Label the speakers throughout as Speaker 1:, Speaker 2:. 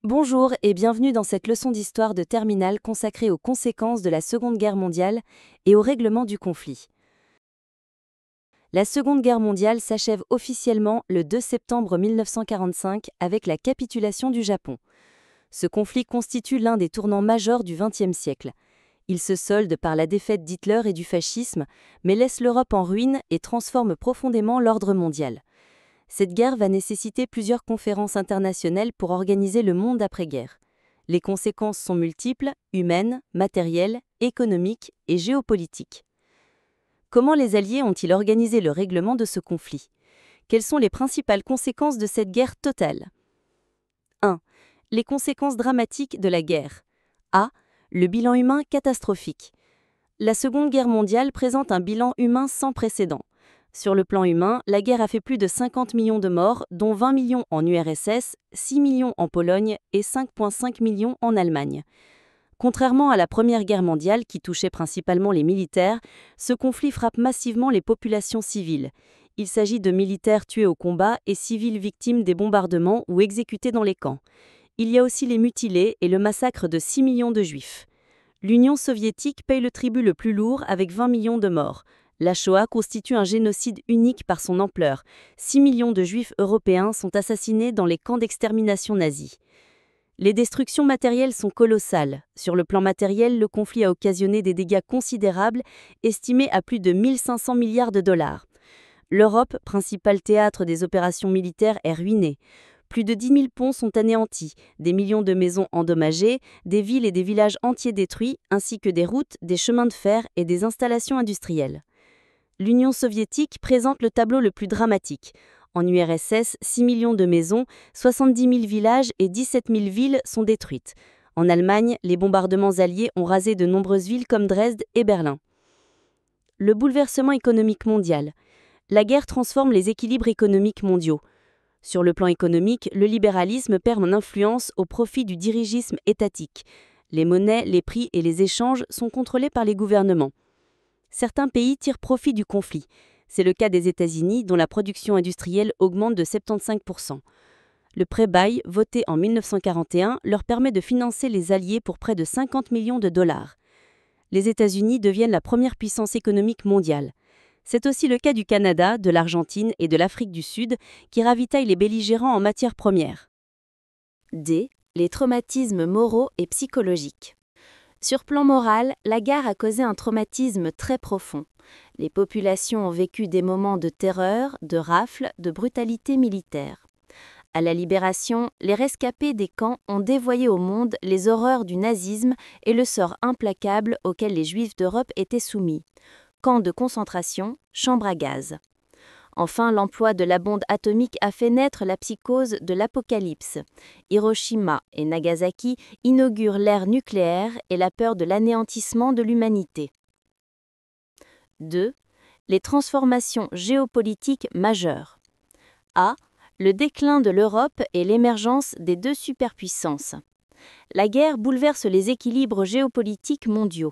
Speaker 1: Bonjour et bienvenue dans cette leçon d'histoire de terminale consacrée aux conséquences de la Seconde Guerre mondiale et au règlement du conflit. La Seconde Guerre mondiale s'achève officiellement le 2 septembre 1945 avec la capitulation du Japon. Ce conflit constitue l'un des tournants majeurs du XXe siècle. Il se solde par la défaite d'Hitler et du fascisme, mais laisse l'Europe en ruine et transforme profondément l'ordre mondial. Cette guerre va nécessiter plusieurs conférences internationales pour organiser le monde après-guerre. Les conséquences sont multiples, humaines, matérielles, économiques et géopolitiques. Comment les Alliés ont-ils organisé le règlement de ce conflit? Quelles sont les principales conséquences de cette guerre totale? 1. Les conséquences dramatiques de la guerre. A. Le bilan humain catastrophique. La Seconde Guerre mondiale présente un bilan humain sans précédent. Sur le plan humain, la guerre a fait plus de 50 millions de morts, dont 20 millions en URSS, 6 millions en Pologne et 5,5 millions en Allemagne. Contrairement à la Première Guerre mondiale, qui touchait principalement les militaires, ce conflit frappe massivement les populations civiles. Il s'agit de militaires tués au combat et civils victimes des bombardements ou exécutés dans les camps. Il y a aussi les mutilés et le massacre de 6 millions de Juifs. L'Union soviétique paye le tribut le plus lourd avec 20 millions de morts. La Shoah constitue un génocide unique par son ampleur. 6 millions de Juifs européens sont assassinés dans les camps d'extermination nazis. Les destructions matérielles sont colossales. Sur le plan matériel, le conflit a occasionné des dégâts considérables, estimés à plus de 1500 milliards de dollars. L'Europe, principal théâtre des opérations militaires, est ruinée. Plus de 10 000 ponts sont anéantis, des millions de maisons endommagées, des villes et des villages entiers détruits, ainsi que des routes, des chemins de fer et des installations industrielles. L'Union soviétique présente le tableau le plus dramatique. En URSS, 6 millions de maisons, 70 000 villages et 17 000 villes sont détruites. En Allemagne, les bombardements alliés ont rasé de nombreuses villes comme Dresde et Berlin. Le bouleversement économique mondial. La guerre transforme les équilibres économiques mondiaux. Sur le plan économique, le libéralisme perd en influence au profit du dirigisme étatique. Les monnaies, les prix et les échanges sont contrôlés par les gouvernements. Certains pays tirent profit du conflit. C'est le cas des États-Unis, dont la production industrielle augmente de 75%. Le prêt-bail, voté en 1941, leur permet de financer les Alliés pour près de 50 millions de dollars. Les États-Unis deviennent la première puissance économique mondiale. C'est aussi le cas du Canada, de l'Argentine et de l'Afrique du Sud, qui ravitaillent les belligérants en matières premières. D. Les traumatismes moraux et psychologiques. Sur plan moral, la guerre a causé un traumatisme très profond. Les populations ont vécu des moments de terreur, de rafles, de brutalité militaire. À la libération, les rescapés des camps ont dévoyé au monde les horreurs du nazisme et le sort implacable auquel les Juifs d'Europe étaient soumis. Camps de concentration, chambres à gaz. Enfin, l'emploi de la bombe atomique a fait naître la psychose de l'apocalypse. Hiroshima et Nagasaki inaugurent l'ère nucléaire et la peur de l'anéantissement de l'humanité. 2. Les transformations géopolitiques majeures. A. Le déclin de l'Europe et l'émergence des deux superpuissances. La guerre bouleverse les équilibres géopolitiques mondiaux.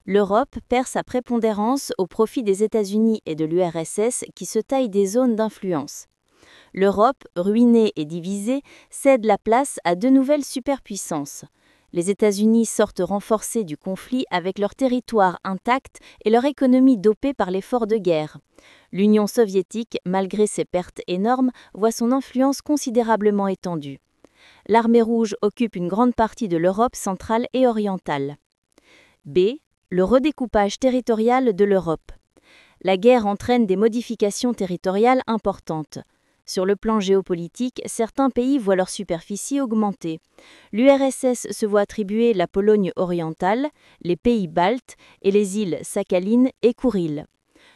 Speaker 1: L'Europe perd sa prépondérance au profit des États-Unis et de l'URSS qui se taillent des zones d'influence. L'Europe, ruinée et divisée, cède la place à deux nouvelles superpuissances. Les États-Unis sortent renforcés du conflit avec leur territoire intact et leur économie dopée par l'effort de guerre. L'Union soviétique, malgré ses pertes énormes, voit son influence considérablement étendue. L'Armée rouge occupe une grande partie de l'Europe centrale et orientale. B. Le redécoupage territorial de l'Europe. La guerre entraîne des modifications territoriales importantes. Sur le plan géopolitique, certains pays voient leur superficie augmenter. L'URSS se voit attribuer la Pologne orientale, les pays baltes et les îles Sakhaline et Kouril.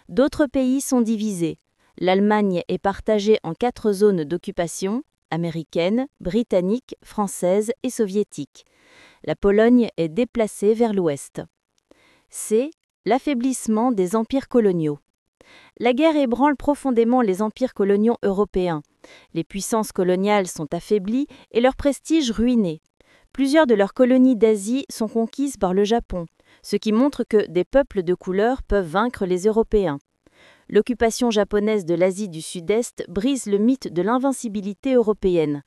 Speaker 1: D'autres pays sont divisés. L'Allemagne est partagée en 4 zones d'occupation, américaine, britannique, française et soviétique. La Pologne est déplacée vers l'ouest. C. L'affaiblissement des empires coloniaux. La guerre ébranle profondément les empires coloniaux européens. Les puissances coloniales sont affaiblies et leur prestige ruiné. Plusieurs de leurs colonies d'Asie sont conquises par le Japon, ce qui montre que des peuples de couleur peuvent vaincre les Européens. L'occupation japonaise de l'Asie du Sud-Est brise le mythe de l'invincibilité européenne.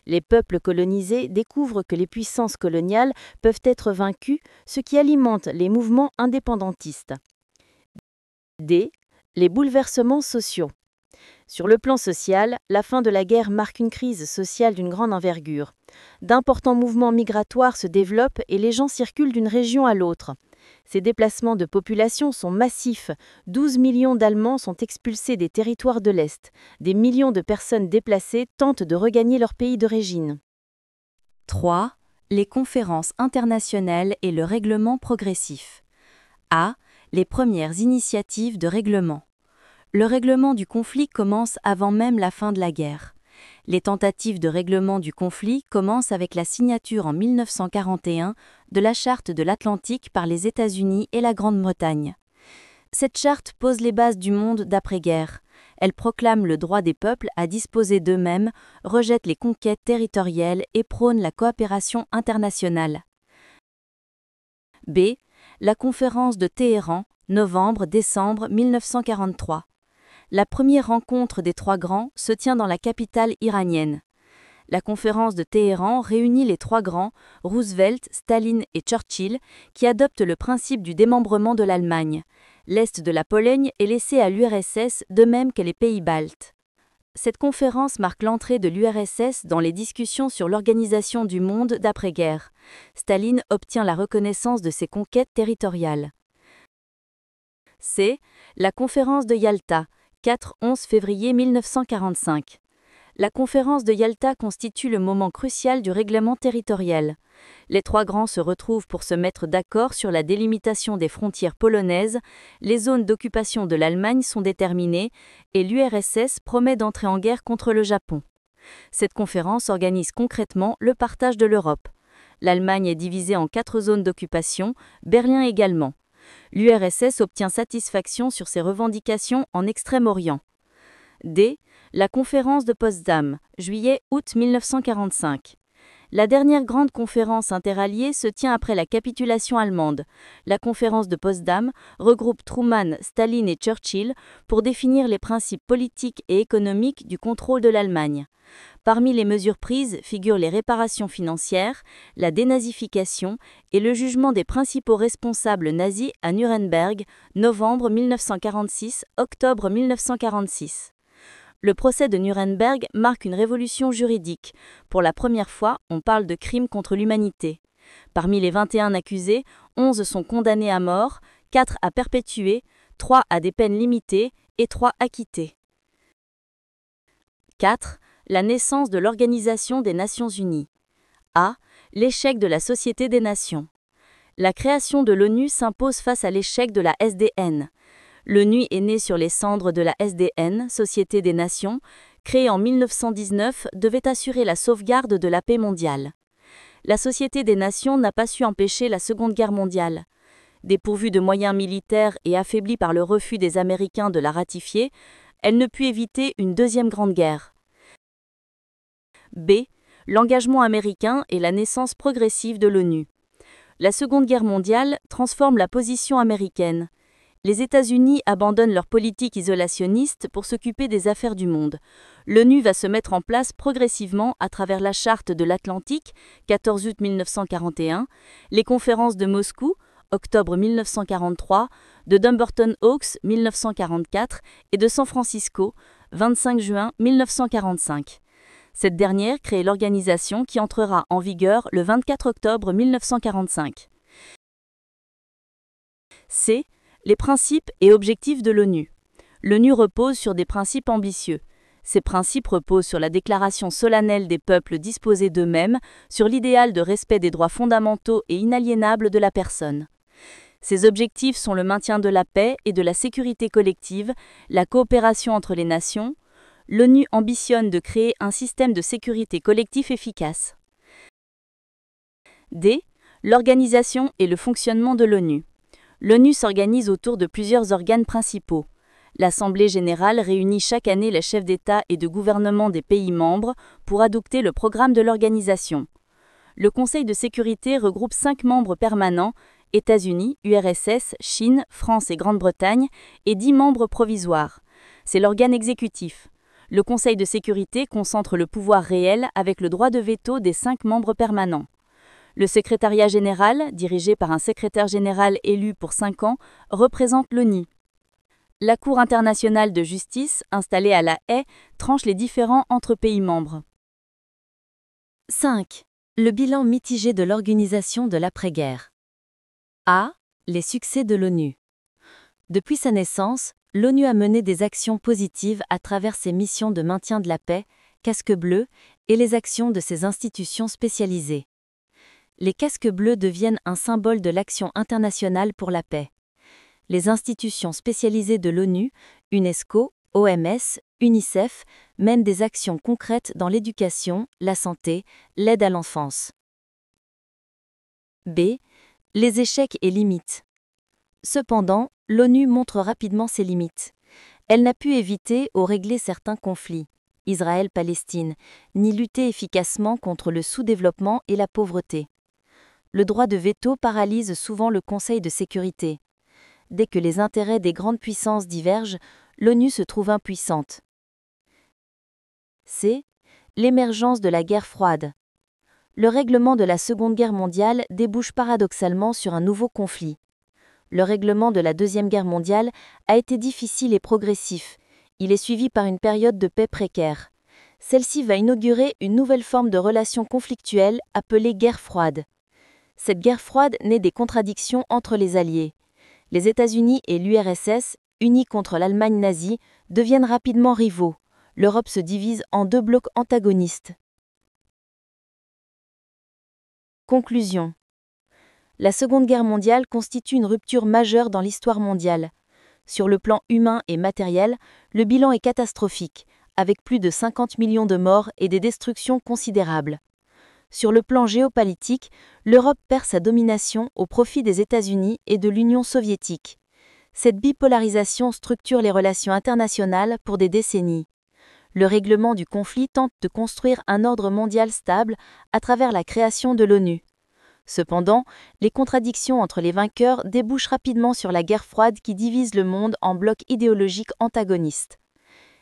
Speaker 2: Les peuples colonisés découvrent que les puissances coloniales peuvent être vaincues, ce qui alimente les mouvements indépendantistes. D. Les bouleversements sociaux. Sur le plan social, la fin de la guerre marque une crise sociale d'une grande envergure. D'importants mouvements migratoires se développent et les gens circulent d'une région à l'autre. Ces déplacements de population sont massifs. 12 millions d'Allemands sont expulsés des territoires de l'Est. Des millions de personnes déplacées tentent de regagner leur pays d'origine.
Speaker 1: 3. Les conférences internationales et le règlement progressif. A. Les premières initiatives de règlement. Le règlement du conflit commence avant même la fin de la guerre. Les tentatives de règlement du conflit commencent avec la signature en 1941 de la Charte de l'Atlantique par les États-Unis et la Grande-Bretagne. Cette charte pose les bases du monde d'après-guerre. Elle proclame le droit des peuples à disposer d'eux-mêmes, rejette les conquêtes territoriales et prône la coopération internationale. B. La conférence de Téhéran, novembre-décembre 1943. La première rencontre des trois grands se tient dans la capitale iranienne. La conférence de Téhéran réunit les trois grands, Roosevelt, Staline et Churchill, qui adoptent le principe du démembrement de l'Allemagne. L'Est de la Pologne est laissé à l'URSS, de même que les pays baltes. Cette conférence marque l'entrée de l'URSS dans les discussions sur l'organisation du monde d'après-guerre. Staline obtient la reconnaissance de ses conquêtes territoriales. C. La conférence de Yalta, 4-11 février 1945. La conférence de Yalta constitue le moment crucial du règlement territorial. Les trois grands se retrouvent pour se mettre d'accord sur la délimitation des frontières polonaises, les zones d'occupation de l'Allemagne sont déterminées et l'URSS promet d'entrer en guerre contre le Japon. Cette conférence organise concrètement le partage de l'Europe. L'Allemagne est divisée en 4 zones d'occupation, Berlin également. L'URSS obtient satisfaction sur ses revendications en Extrême-Orient. D. La conférence de Potsdam, juillet-août 1945. La dernière grande conférence interalliée se tient après la capitulation allemande. La conférence de Potsdam regroupe Truman, Staline et Churchill pour définir les principes politiques et économiques du contrôle de l'Allemagne. Parmi les mesures prises figurent les réparations financières, la dénazification et le jugement des principaux responsables nazis à Nuremberg, novembre 1946, octobre 1946. Le procès de Nuremberg marque une révolution juridique. Pour la première fois, on parle de crimes contre l'humanité. Parmi les 21 accusés, 11 sont condamnés à mort, 4 à perpétuité, 3 à des peines limitées et 3 acquittés. 4. La naissance de l'Organisation des Nations Unies. A. L'échec de la Société des Nations. La création de l'ONU s'impose face à l'échec de la SDN. L'ONU est née sur les cendres de la SDN, Société des Nations, créée en 1919, devait assurer la sauvegarde de la paix mondiale. La Société des Nations n'a pas su empêcher la Seconde Guerre mondiale. Dépourvue de moyens militaires et affaiblie par le refus des Américains de la ratifier, elle ne put éviter une deuxième grande guerre. B. L'engagement américain et la naissance progressive de l'ONU. La Seconde Guerre mondiale transforme la position américaine. Les États-Unis abandonnent leur politique isolationniste pour s'occuper des affaires du monde. L'ONU va se mettre en place progressivement à travers la Charte de l'Atlantique, 14 août 1941, les conférences de Moscou, octobre 1943, de Dumbarton Oaks, 1944, et de San Francisco, 25 juin 1945. Cette dernière crée l'organisation qui entrera en vigueur le 24 octobre 1945. C. Les principes et objectifs de l'ONU. L'ONU repose sur des principes ambitieux. Ces principes reposent sur la déclaration solennelle des peuples disposés d'eux-mêmes, sur l'idéal de respect des droits fondamentaux et inaliénables de la personne. Ces objectifs sont le maintien de la paix et de la sécurité collective, la coopération entre les nations. L'ONU ambitionne de créer un système de sécurité collectif efficace. D. L'organisation et le fonctionnement de l'ONU. L'ONU s'organise autour de plusieurs organes principaux. L'Assemblée générale réunit chaque année les chefs d'État et de gouvernement des pays membres pour adopter le programme de l'organisation. Le Conseil de sécurité regroupe 5 membres permanents, États-Unis, URSS, Chine, France et Grande-Bretagne, et 10 membres provisoires. C'est l'organe exécutif.
Speaker 2: Le Conseil de sécurité concentre le pouvoir réel avec le droit de veto des 5 membres permanents. Le secrétariat général, dirigé par un secrétaire général élu pour 5 ans, représente l'ONU. La Cour internationale de justice, installée à La Haye, tranche les différends entre pays membres.
Speaker 1: 5. Le bilan mitigé de l'organisation de l'après-guerre. A. Les succès de l'ONU. Depuis sa naissance, l'ONU a mené des actions positives à travers ses missions de maintien de la paix, casques bleus, et les actions de ses institutions spécialisées. Les casques bleus deviennent un symbole de l'action internationale pour la paix. Les institutions spécialisées de l'ONU, UNESCO, OMS, UNICEF, mènent des actions concrètes dans l'éducation, la santé, l'aide à l'enfance. B. Les échecs et limites. Cependant, l'ONU montre rapidement ses limites. Elle n'a pu éviter ou régler certains conflits, Israël-Palestine, ni lutter efficacement contre le sous-développement et la pauvreté. Le droit de veto paralyse souvent le Conseil de sécurité. Dès que les intérêts des grandes puissances divergent, l'ONU se trouve impuissante. C. L'émergence de la guerre froide. Le règlement de la Seconde Guerre mondiale débouche paradoxalement sur un nouveau conflit. Le règlement de la Deuxième Guerre mondiale a été difficile et progressif. Il est suivi par une période de paix précaire. Celle-ci va inaugurer une nouvelle forme de relation conflictuelle appelée guerre froide. Cette guerre froide naît des contradictions entre les alliés. Les États-Unis et l'URSS, unis contre l'Allemagne nazie, deviennent rapidement rivaux. L'Europe se divise en 2 blocs antagonistes. Conclusion. La Seconde Guerre mondiale constitue une rupture majeure dans l'histoire mondiale. Sur le plan humain et matériel, le bilan est catastrophique, avec plus de 50 millions de morts et des destructions considérables. Sur le plan géopolitique, l'Europe perd sa domination au profit des États-Unis et de l'Union soviétique. Cette bipolarisation structure les relations internationales pour des décennies. Le règlement du conflit tente de construire un ordre mondial stable à travers la création de l'ONU. Cependant, les contradictions entre les vainqueurs débouchent rapidement sur la guerre froide qui divise le monde en blocs idéologiques antagonistes.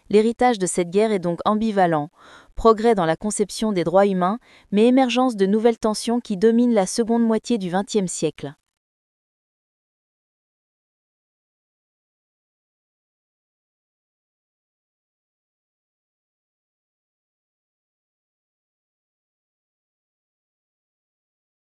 Speaker 1: L'héritage de cette guerre est donc ambivalent, progrès dans la conception des droits humains, mais émergence de nouvelles tensions qui dominent la seconde moitié du XXe siècle.